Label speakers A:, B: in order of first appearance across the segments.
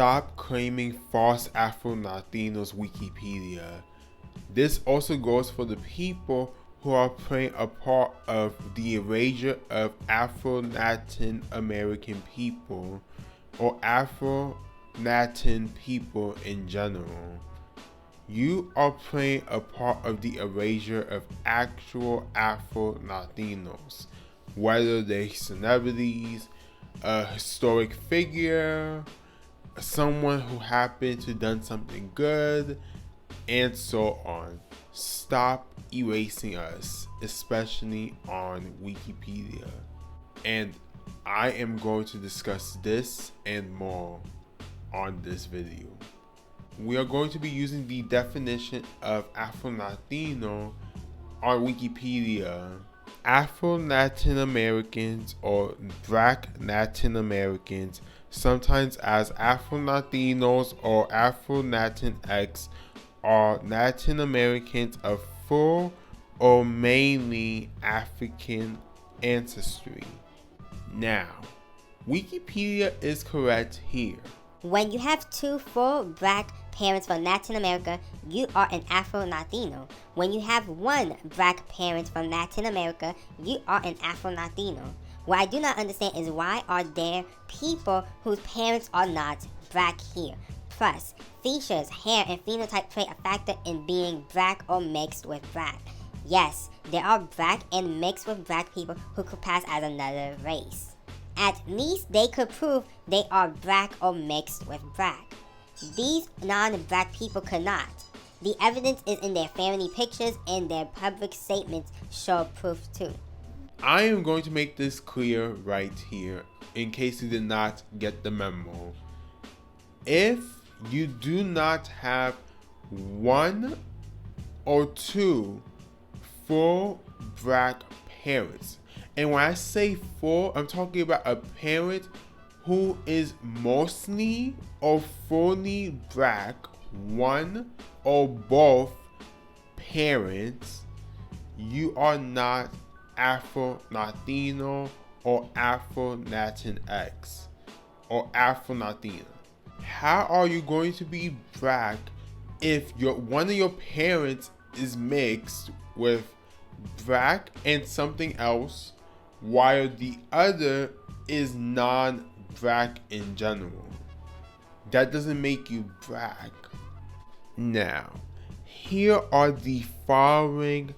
A: stop claiming false Afro-Latinos Wikipedia. This also goes for the people who are playing a part of the erasure of Afro-Latin American people or Afro-Latin people in general. You are playing a part of the erasure of actual Afro-Latinos, whether they're celebrities, a historic figure, someone who happened to done something good, and so on. Stop erasing us, especially on Wikipedia. And I am going to discuss this and more on this video. We are going to be using the definition of Afro-Latino on Wikipedia. Afro-Latin Americans or Black Latin Americans, sometimes as Afro-Latinos or Afro-Latin-X, are Latin Americans of full or mainly African ancestry. Now, Wikipedia is correct here.
B: When you have two full black parents from Latin America, you are an Afro-Latino. When you have one black parent from Latin America, you are an Afro-Latino. What I do not understand is why are there people whose parents are not black here? Plus, features, hair, and phenotype play a factor in being black or mixed with black. Yes, there are black and mixed with black people who could pass as another race. At least they could prove they are black or mixed with black. These non-black people could not. The evidence is in their family pictures and their public statements show proof too.
A: I am going to make this clear right here in case you did not get the memo. If you do not have one or two full black parents, and when I say full, I'm talking about a parent who is mostly or fully black, one or both parents, you are not Afro-Latino or Afro-Latin-X or Afro-Latina. How are you going to be black if one of your parents is mixed with black and something else, while the other is non-black in general? That doesn't make you black. Now, here are the following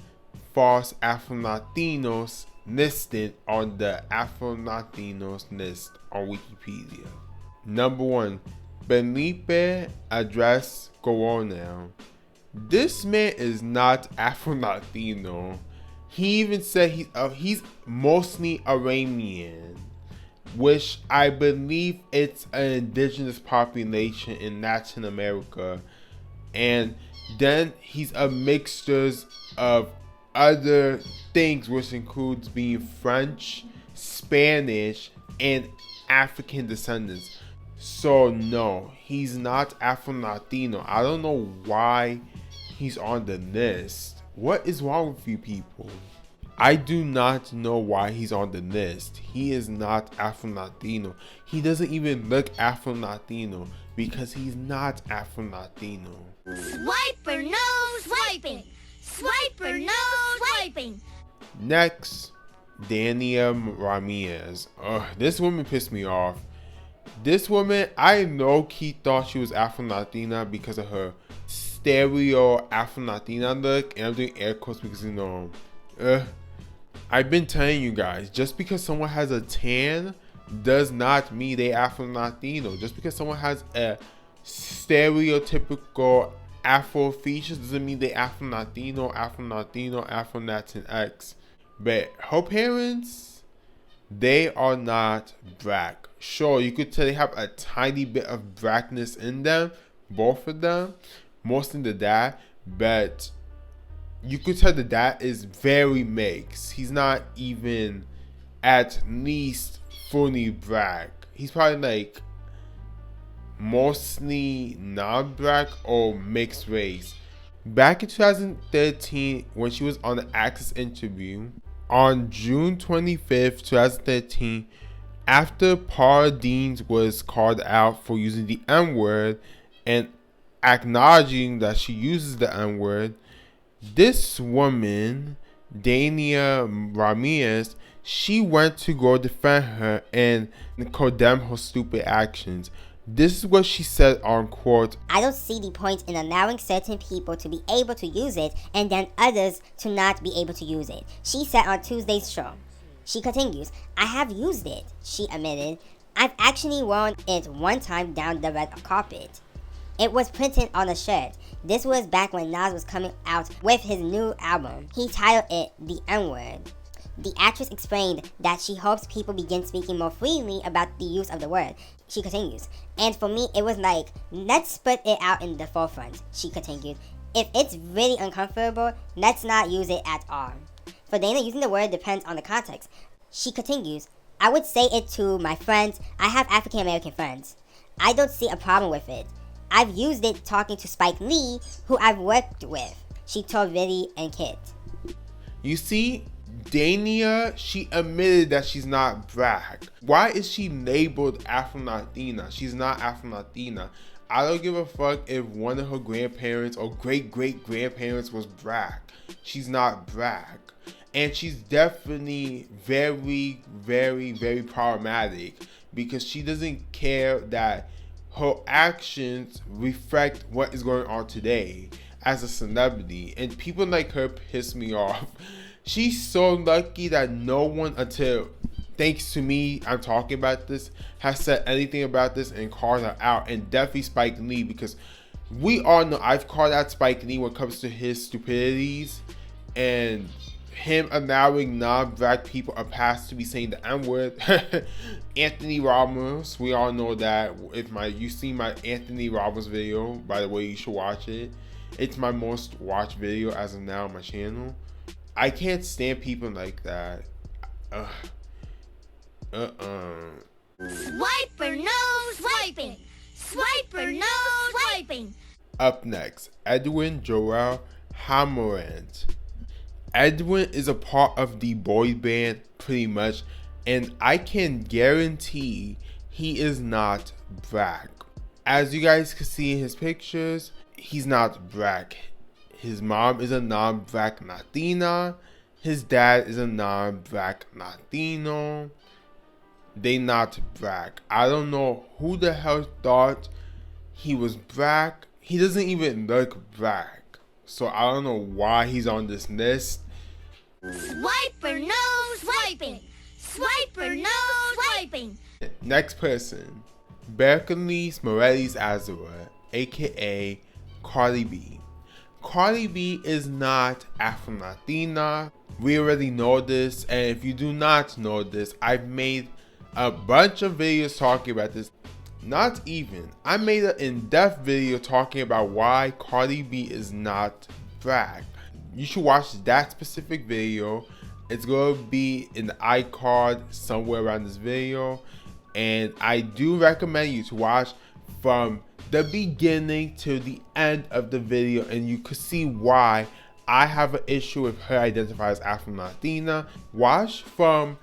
A: false Afro-Latinos listed on the Afro-Latinos list on Wikipedia. Number 1, Felipe address Coronel. This man is not Afro-Latino. He even said he's mostly Iranian, which I believe it's an indigenous population in Latin America. And then he's a mixture of other things, which includes being French, Spanish, and African descendants. So no, he's not Afro-Latino. I don't know why he's on the list. What is wrong with you people? I do not know why he's on the list. He is not Afro-Latino. He doesn't even look Afro-Latino because he's not Afro-Latino.
C: Swiper no swiping. Swiper no swiping.
A: Next, Dania Ramirez. This woman pissed me off. This woman, I low-key thought she was Afro-Latina because of her stereo Afro-Latina look. And I'm doing air quotes because, you know, I've been telling you guys, just because someone has a tan does not mean they Afro-Latino. Just because someone has a stereotypical Afro features doesn't mean they Afro-Latino, Afro-Latino, Afro-Latin-X. But her parents, they are not black. Sure, you could tell they have a tiny bit of blackness in them, both of them, mostly the dad, but you could tell the dad is very mixed. He's not even at least fully black. He's probably like mostly non-black or mixed race. Back in 2013, when she was on the Access interview, on June 25th, 2013, After Pardines was called out for using the N-word and acknowledging that she uses the N-word, this woman, Dania Ramirez, she went to go defend her and condemn her stupid actions. This is what she said on quote,
B: "I don't see the point in allowing certain people to be able to use it and then others to not be able to use it," she said on Tuesday's show. She continues, "I have used it," she admitted. "I've actually worn it one time down the red carpet. It was printed on a shirt. This was back when Nas was coming out with his new album. He titled it The N-Word." The actress explained that she hopes people begin speaking more freely about the use of the word. She continues, "And for me, it was like, let's put it out in the forefront," she continued. "If it's really uncomfortable, let's not use it at all." For Dana, using the word depends on the context. She continues, "I would say it to my friends. I have African American friends. I don't see a problem with it. I've used it talking to Spike Lee, who I've worked with," she told Viddy and Kit.
A: You see, Dania, she admitted that she's not black. Why is she labeled Afro-Latina? She's not Afro-Latina. I don't give a fuck if one of her grandparents or great-great-grandparents was black. She's not black. And she's definitely very, very, very problematic because she doesn't care that her actions reflect what is going on today as a celebrity. And people like her piss me off. She's so lucky that no one until, thanks to me, I'm talking about this, has said anything about this and called her out. And definitely Spike Lee, because we all know I've called out Spike Lee when it comes to his stupidities and him allowing non-black people a pass to be saying the N-word. Anthony Ramos, we all know that. If you see my Anthony Ramos video, by the way, you should watch it. It's my most watched video as of now on my channel. I can't stand people like that.
C: Swiper nose wiping. Swiper nose wiping.
A: Up next, Edwin Joel Honoret. Edwin is a part of the boy band pretty much, and I can guarantee he is not black. As you guys can see in his pictures, he's not black. His mom is a non-black Latina. His dad is a non-black Latino. They not black. I don't know who the hell thought he was black. He doesn't even look black. So I don't know why he's on this list.
C: Swiper nose wiping. Swiper nose wiping.
A: Next person, Bethânia Morales Azura, aka Cardi B. Cardi B is not Afro-Latina. We already know this, and if you do not know this, I've made a bunch of videos talking about this. Not even. I made an in-depth video talking about why Cardi B is not black. You should watch that specific video. It's going to be in the iCard somewhere around this video. And I do recommend you to watch from the beginning to the end of the video, and you could see why I have an issue with her identifying as Afro-Latina. Watch from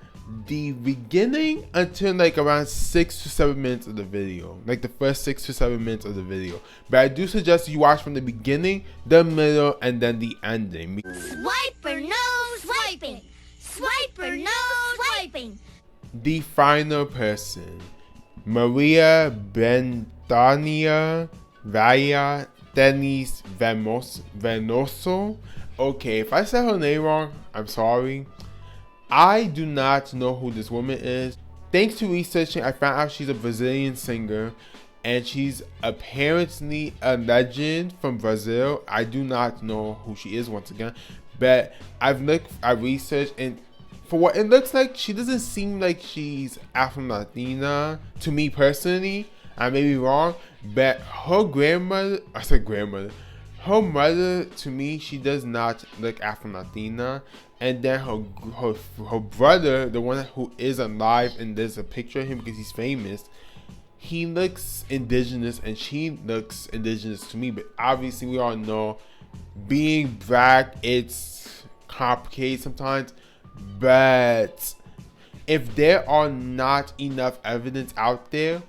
A: the beginning until like around 6 to 7 minutes of the video, like the first 6 to 7 minutes of the video. But I do suggest you watch from the beginning, the middle, and then the ending.
C: Swiper nose wiping. Swiper nose wiping.
A: The final person, Maria Bethânia Vaya Teles Veloso. Okay, if I said her name wrong, I'm sorry. I do not know who this woman is. Thanks to researching, I found out she's a Brazilian singer, and she's apparently a legend from Brazil. I do not know who she is once again, but I researched, and for what it looks like, she doesn't seem like she's Afro-Latina to me personally. I may be wrong, but her mother, to me, she does not look Afro-Latina. And then her brother, the one who is alive, and there's a picture of him because he's famous, he looks indigenous and she looks indigenous to me. But obviously we all know being black, it's complicated sometimes. But if there are not enough evidence out there,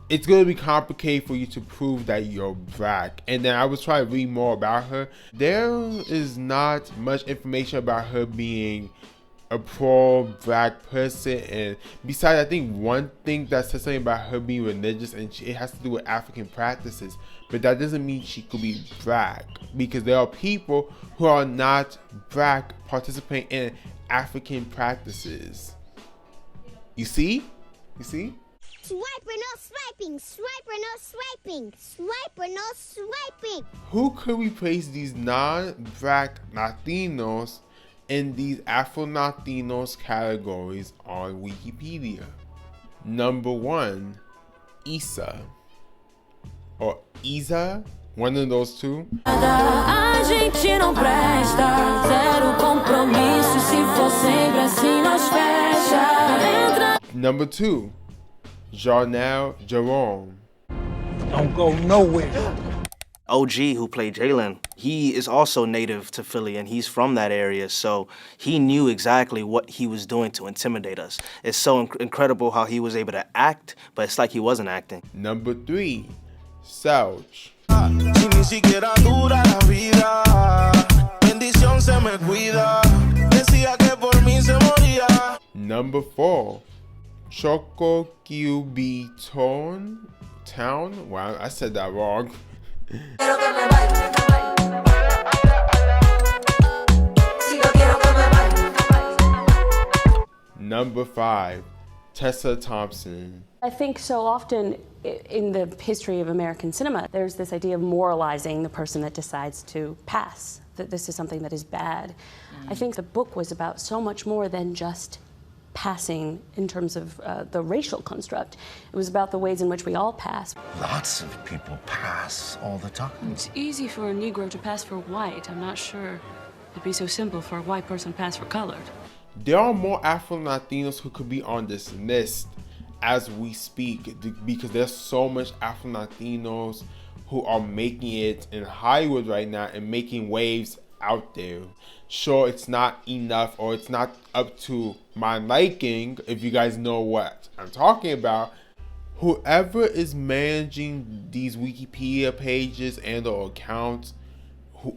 A: it's going to be complicated for you to prove that you're black. And then I was trying to read more about her. There is not much information about her being a pro-black person. And besides, I think one thing that says something about her being religious, and it has to do with African practices, but that doesn't mean she could be black, because there are people who are not black participating in African practices. You see?
C: Swiper, no swiping. Swiper, no swiping. Swiper, no swiping.
A: Who could replace these non-black Latinos in these Afro-Latinos categories on Wikipedia? Number 1, Isa. Or Isa, one of those two.
D: A gente não presta, zero compromisso, se for sempre assim nós fecha.
A: Number 2, Jarnell Jerome.
E: Don't go nowhere.
F: OG, who played Jalen, he is also native to Philly, and he's from that area, so he knew exactly what he was doing to intimidate us. It's so incredible how he was able to act, but it's like he wasn't acting.
A: Number 3, Sech. Number 4, Chocquibtown. Wow, I said that wrong. Number 5, Tessa Thompson.
G: I think so often in the history of American cinema, there's this idea of moralizing the person that decides to pass, that this is something that is bad. I think the book was about so much more than just passing in terms of the racial construct. It was about the ways in which we all pass.
E: Lots of people pass all the time.
G: It's easy for a Negro to pass for white. I'm not sure it'd be so simple for a white person to pass for colored.
A: There are more Afro-Latinos who could be on this list as we speak, because there's so much Afro-Latinos who are making it in Hollywood right now and making waves out there. Sure, it's not enough, or it's not up to my liking, if you guys know what I'm talking about. Whoever is managing these Wikipedia pages and or accounts,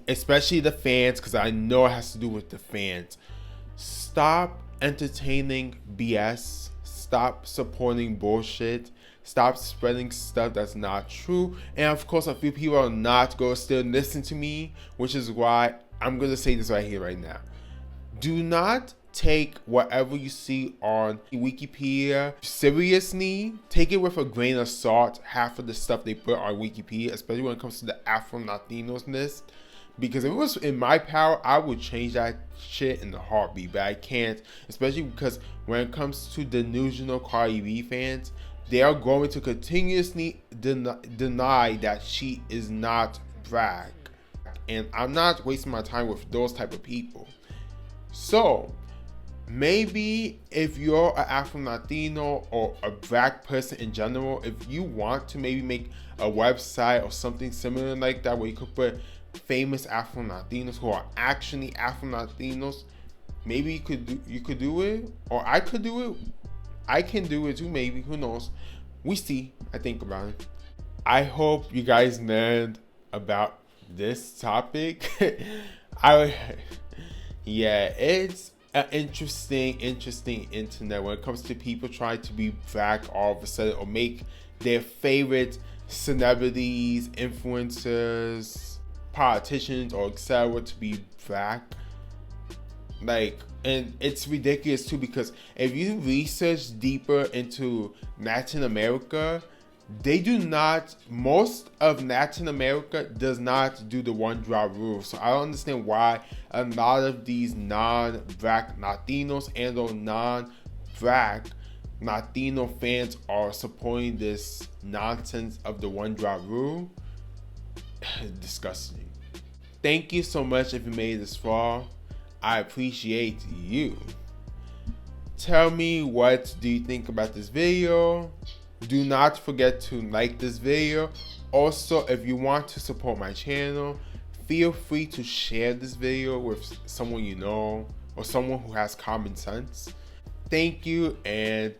A: especially the fans, because I know it has to do with the fans, stop entertaining BS, stop supporting bullshit, stop spreading stuff that's not true. And of course, a few people are not going to still listen to me, which is why I'm going to say this right here, right now. Do not take whatever you see on Wikipedia seriously. Take it with a grain of salt, half of the stuff they put on Wikipedia, especially when it comes to the Afro-Latinos list. Because if it was in my power, I would change that shit in a heartbeat, but I can't. Especially because when it comes to delusional Cardi B fans, they are going to continuously deny that she is not black. And I'm not wasting my time with those type of people. So, maybe if you're an Afro-Latino or a black person in general, if you want to maybe make a website or something similar like that where you could put famous Afro-Latinos who are actually Afro-Latinos, maybe you could do it, or I could do it. I can do it too, maybe, who knows. We see. I think about it. I hope you guys learned about this topic. It's an interesting internet when it comes to people trying to be black all of a sudden, or make their favorite celebrities, influencers, politicians, or etc. to be black. And it's ridiculous too, because if you research deeper into Latin America, most of Latin America does not do the one drop rule. So I don't understand why a lot of these non-black Latinos and or non-black Latino fans are supporting this nonsense of the one drop rule. Disgusting. Thank you so much if you made it this far. I appreciate you. Tell me, what do you think about this video? Do not forget to like this video. Also, if you want to support my channel, feel free to share this video with someone you know, or someone who has common sense. Thank you and